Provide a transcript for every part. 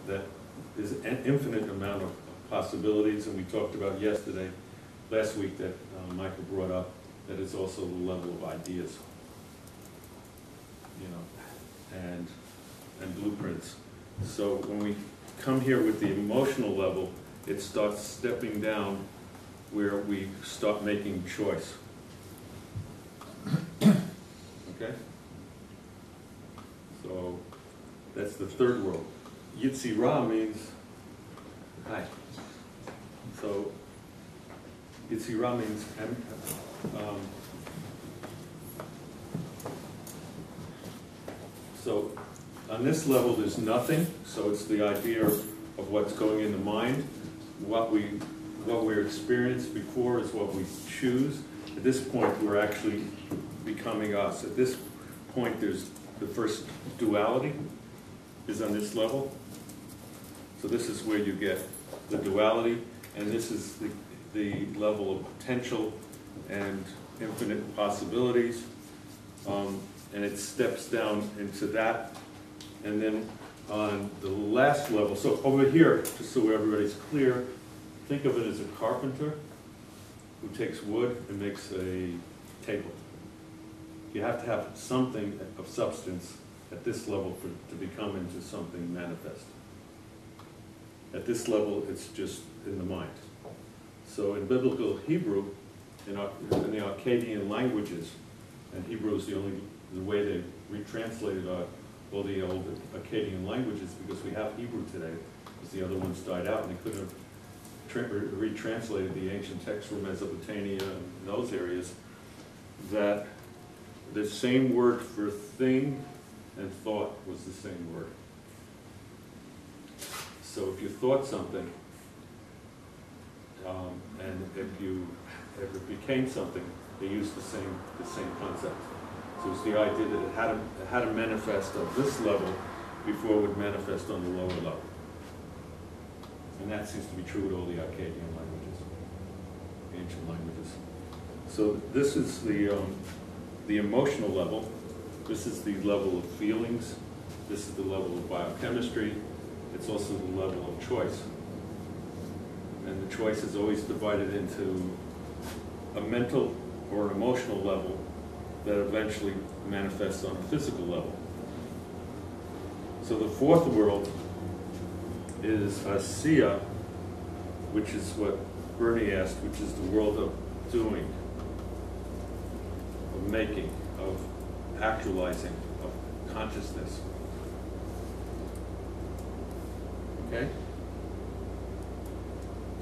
that there's an infinite amount of possibilities, and we talked about last week that Michael brought up, that is also the level of ideas, you know, and blueprints. So when we come here with the emotional level, it starts stepping down where we start making choice. Okay? So that's the third world. Yitzirah means, hi. So Yitzirah means, so on this level there's nothing, so it's the idea of what's going in the mind. What we're experienced before is what we choose. At this point we're actually becoming us. At this point there's the first duality is on this level. So this is where you get the duality, and this is the level of potential and infinite possibilities. And it steps down into that. And then on the last level, so over here, just so everybody's clear, think of it as a carpenter who takes wood and makes a table. You have to have something of substance at this level to become into something manifest. At this level, it's just in the mind. So in biblical Hebrew, in the Akkadian languages, and Hebrew is the way they retranslated all the old Akkadian languages, because we have Hebrew today, because the other ones died out, and they couldn't have retranslated the ancient texts from Mesopotamia and those areas, that the same word for thing and thought was the same word. So if you thought something, and if it became something, they used the same concept. So it's the idea that it had to manifest at this level before it would manifest on the lower level. And that seems to be true with all the Akkadian languages, ancient languages. So this is the emotional level. This is the level of feelings. This is the level of biochemistry. It's also the level of choice. And the choice is always divided into a mental or an emotional level that eventually manifests on a physical level. So the fourth world is Asiya, which is what Bernie asked, which is the world of doing, of making, of actualizing, of consciousness. Okay?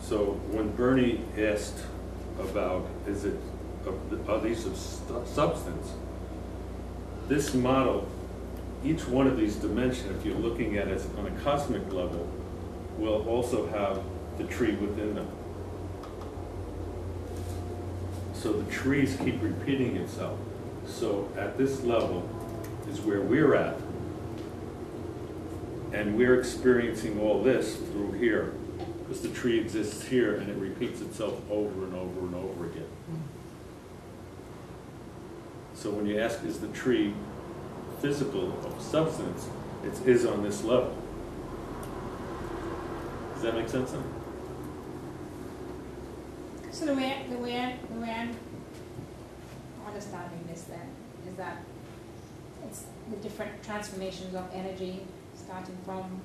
So when Bernie asked about, are these of substance, this model, each one of these dimensions, if you're looking at it on a cosmic level, will also have the tree within them. So the trees keep repeating itself. So at this level is where we're at. And we're experiencing all this through here, because the tree exists here and it repeats itself over and over and over again. So when you ask, is the tree physical of substance, it is on this level. Does that make sense? So the way I'm understanding this then is that it's the different transformations of energy, starting from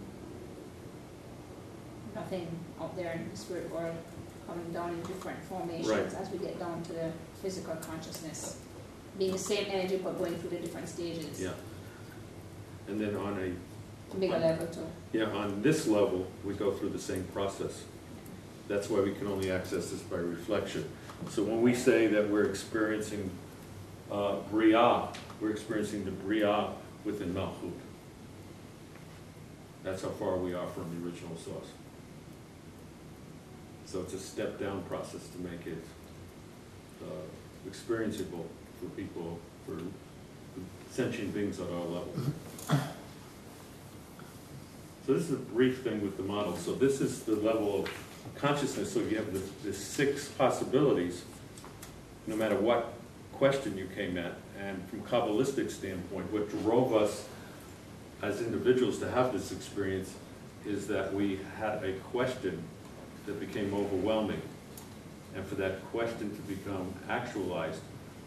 nothing out there in the spirit world, coming down in different formations, right, as we get down to the physical consciousness, being the same energy but going through the different stages. Yeah. And then on a bigger level too. Yeah, on this level we go through the same process. That's why we can only access this by reflection. So when we say that we're experiencing Bria, we're experiencing the Bria within Malchut. That's how far we are from the original source. So it's a step-down process to make it experienceable for people, for sentient beings at our level. So this is a brief thing with the model. So this is the level of consciousness. So you have the 6 possibilities, no matter what question you came at. And from Kabbalistic standpoint, what drove us as individuals to have this experience is that we had a question that became overwhelming. And for that question to become actualized,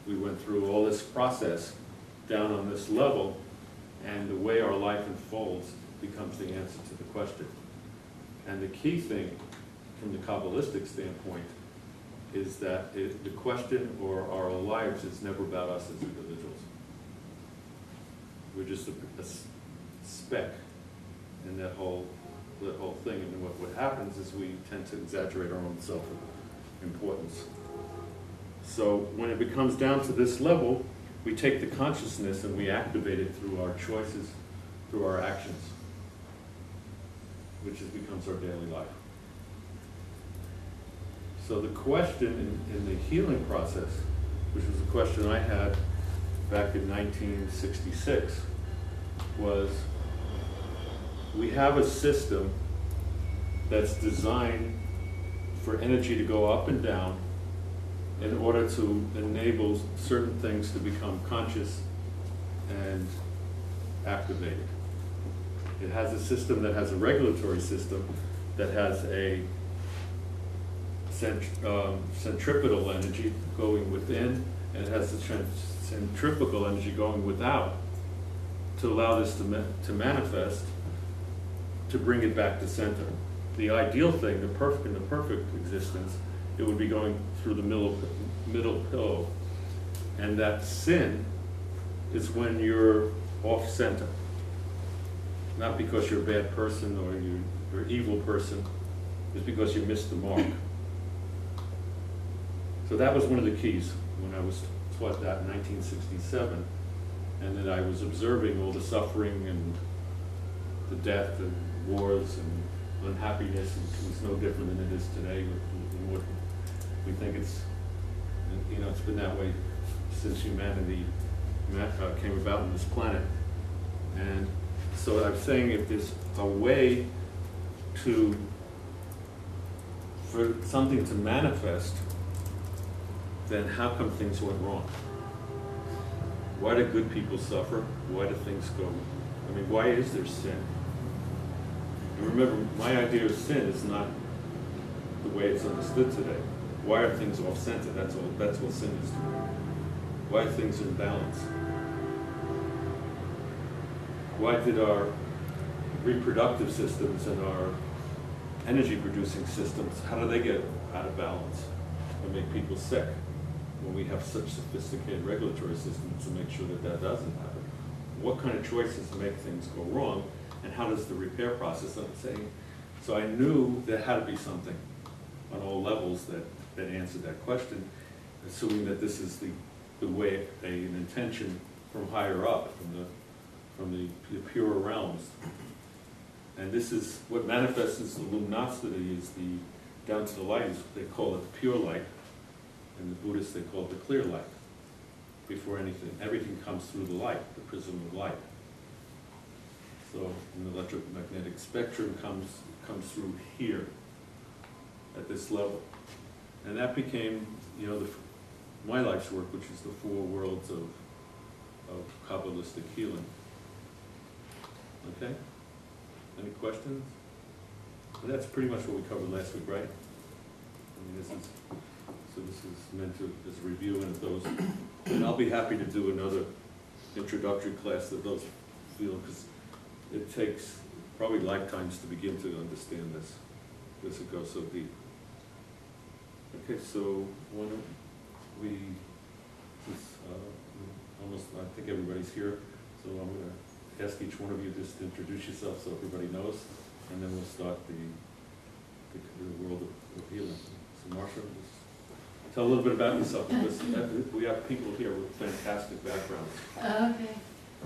we went through all this process down on this level, and the way our life unfolds becomes the answer to the question. And the key thing from the Kabbalistic standpoint is that the question or our lives is never about us as individuals. We're just a speck in that whole thing. And what happens is we tend to exaggerate our own self-importance. So when it becomes down to this level, we take the consciousness and we activate it through our choices, through our actions, which becomes our daily life. So the question in the healing process, which was a question I had back in 1966, was we have a system that's designed for energy to go up and down in order to enable certain things to become conscious and activated. It has a system that has a regulatory system that has a centripetal energy going within, and it has a centrifugal energy going without to allow this to manifest, to bring it back to center. The ideal thing, in the perfect existence, it would be going through the middle pillow. And that sin is when you're off center. Not because you're a bad person or you're an evil person, it's because you missed the mark. So that was one of the keys when I was taught that in 1967, and then I was observing all the suffering and the death and wars and unhappiness. It was no different than it is today. We think it's, it's been that way since humanity came about on this planet. And so I'm saying if there's a way for something to manifest, then how come things went wrong? Why do good people suffer? Why do things go? I mean, why is there sin? And remember, my idea of sin is not the way it's understood today. Why are things off center? That's what sin is to me. Why are things in balance? Why did our reproductive systems and our energy producing systems, how do they get out of balance and make people sick when we have such sophisticated regulatory systems to make sure that that doesn't happen? What kind of choices make things go wrong, and how does the repair process, I'm saying, so I knew there had to be something on all levels that answered that question, assuming that this is the way, an intention from higher up, from the pure realms. And this is what manifests as the luminosity, is the down to the light, is they call it the pure light, and the Buddhists, they call it the clear light. Before anything, everything comes through the light, the prism of light. So an electromagnetic spectrum comes through here at this level. And that became, my life's work, which is the 4 worlds of Kabbalistic healing. Okay? Any questions? Well, that's pretty much what we covered last week, right? I mean, this is meant to as a review, and if those, and I'll be happy to do another introductory class that those feel, because it takes probably lifetimes to begin to understand this, because it goes so deep. Okay, so why don't we, almost, I think everybody's here, so I'm going to ask each one of you just to introduce yourself so everybody knows, and then we'll start the world of healing. So Marsha, just tell a little bit about yourself, because we have people here with fantastic backgrounds. Okay,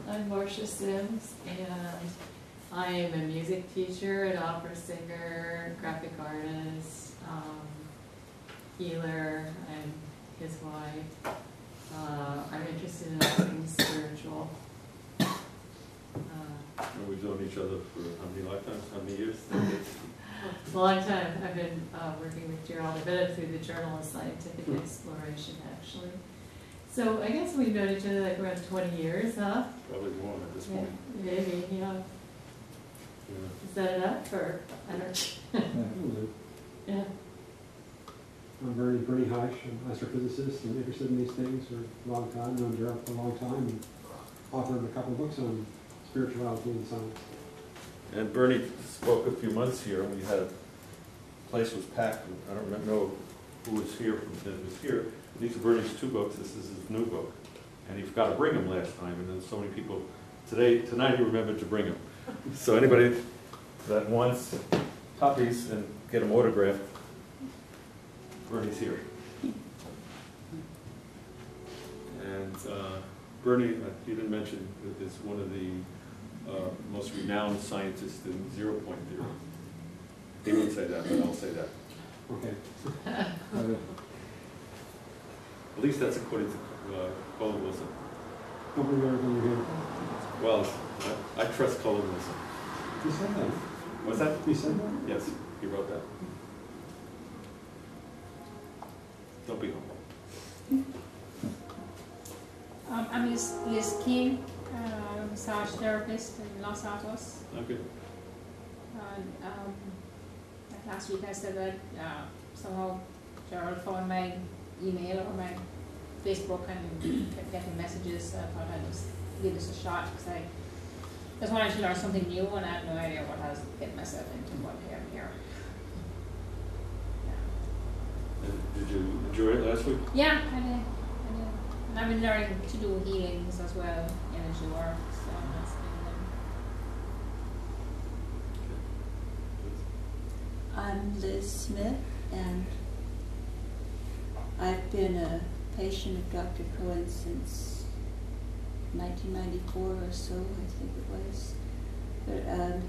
I'm Marsha Sims, and I am a music teacher, an opera singer, graphic artist, healer. I'm his wife. I'm interested in all things spiritual. And we've known each other for how many lifetimes, how many years? A long time. I've been working with Gerald. I've been through the Journal of Scientific Exploration, actually. So I guess we've known each other like around 20 years, huh? Probably more at this point. Maybe, yeah. Is that enough, or, I don't, yeah, I'm Bernie Heisch, I'm an astrophysicist and interested in these things for a long time, known Gerald for a long time, and authored a couple of books on spirituality and science. And Bernie spoke a few months here, and we had, the place was packed, and I don't know who was here that was here. These are Bernie's 2 books, this is his new book. And he forgot to bring them last time, and then so many people, tonight he remembered to bring them. So anybody that wants copies and get them autographed, Bernie's here. And Bernie, you didn't mention, is one of the most renowned scientists in 0.0. He wouldn't say that, but I'll say that. Okay. At least that's according to Colin Wilson. Don't believe everything you hear. Well, I trust Colin Wilson. He said that. What's that? He said that? Yes, he wrote that. Don't be humble. I'm Liz King, massage therapist in Los Altos. Okay. And like last week I said that somehow Gerald found my email or my Facebook and kept getting messages. So I thought I'd just give this a shot because I just wanted to learn something new and I had no idea what I was getting myself into what I am here. Yeah. And did you enjoy it last week? Yeah, I did. And I've been learning to do healings as well, energy work, so that's been I'm Liz Smith, and I've been a patient of Dr. Cohen since 1994 or so, I think it was. But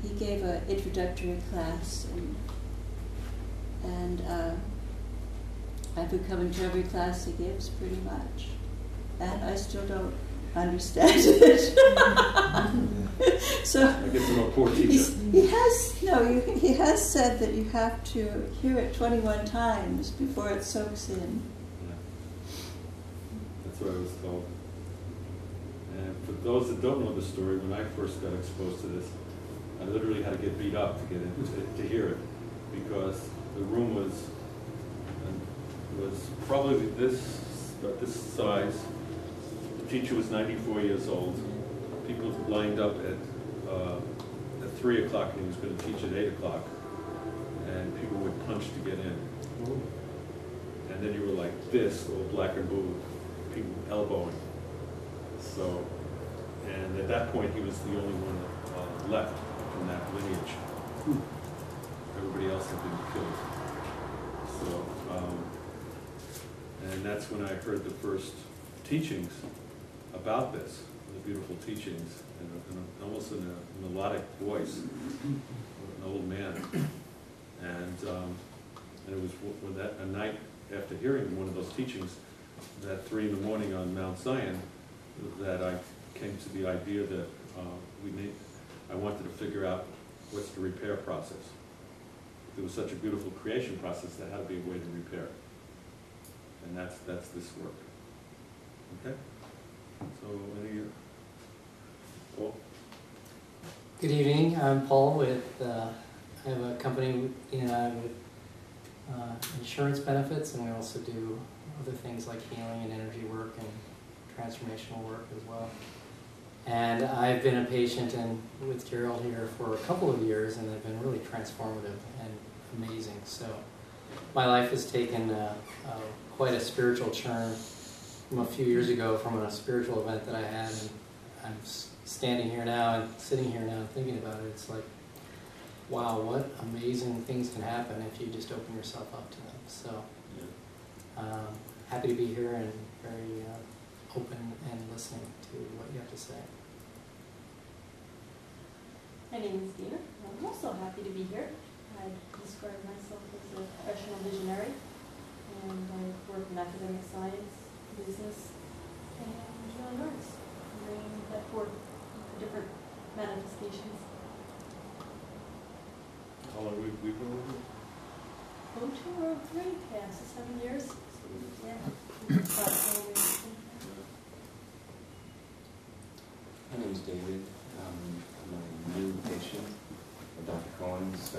he gave an introductory class, and I've been coming to every class he gives pretty much. And I still don't understand it. So I guess I'm a poor teacher. he has said that you have to hear it 21 times before it soaks in. Yeah. That's what I was told. And for those that don't know the story, when I first got exposed to this, I literally had to get beat up to get in, to hear it, because the room was probably about this size. The teacher was 94 years old. People lined up at 3 o'clock, and he was going to teach at 8 o'clock, and people would punch to get in. And then you were like this, all black and blue, people elbowing. So, and at that point, he was the only one left from that lineage. Everybody else had been killed. So, and that's when I heard the first teachings about this, the beautiful teachings, and almost in a melodic voice, an old man. And it was when a night after hearing one of those teachings, at 3 in the morning on Mount Zion, that I came to the idea that I wanted to figure out what's the repair process. There was such a beautiful creation process, there had to be a way to repair. And that's this work. Okay? So any Paul? Good evening, I'm Paul with, I have a company with insurance benefits, and we also do other things like healing and energy work and transformational work as well. And I've been a patient with Gerald here for a couple of years, and they've been really transformative and amazing. So my life has taken quite a spiritual churn from a few years ago from a spiritual event that I had, and I'm standing here now and sitting here now and thinking about it. It's like, wow, what amazing things can happen if you just open yourself up to them. So happy to be here and very open and listening to what you have to say. My name is Dina. I'm also happy to be here. I describe myself as a professional visionary, and I work in academic science, business, and healing arts, and bringing that forth to different manifestations. How long have we been with you? 2 or 3 past 7 years. Yeah. My name is David. I'm a new patient. Cohen's,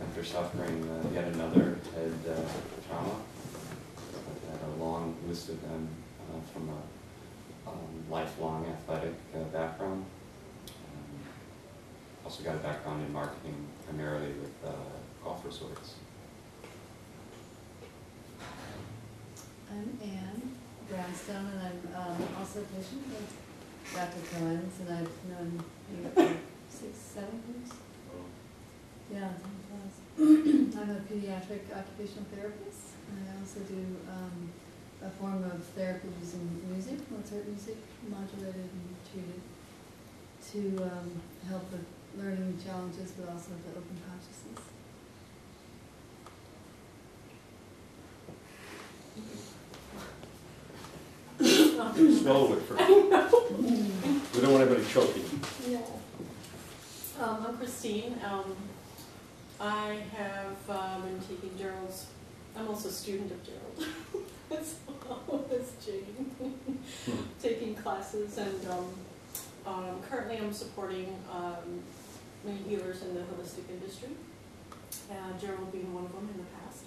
after suffering yet another head trauma. I had a long list of them from a lifelong athletic background. Also got a background in marketing, primarily with golf resorts. I'm Anne Brownstone, and I'm also a patient with Dr. Cohen's, and I've known you for 6-7 years. Yeah, it was. I'm a pediatric occupational therapist, and I also do a form of therapy using music, Mozart music, modulated and treated, to help with learning challenges, but also to open consciousness. Swallow it first. We don't want anybody choking. Yeah. I'm Christine. I have been taking Gerald's, I'm also a student of Gerald, as well as Jane, taking classes, and currently I'm supporting many healers in the holistic industry, Gerald being one of them in the past.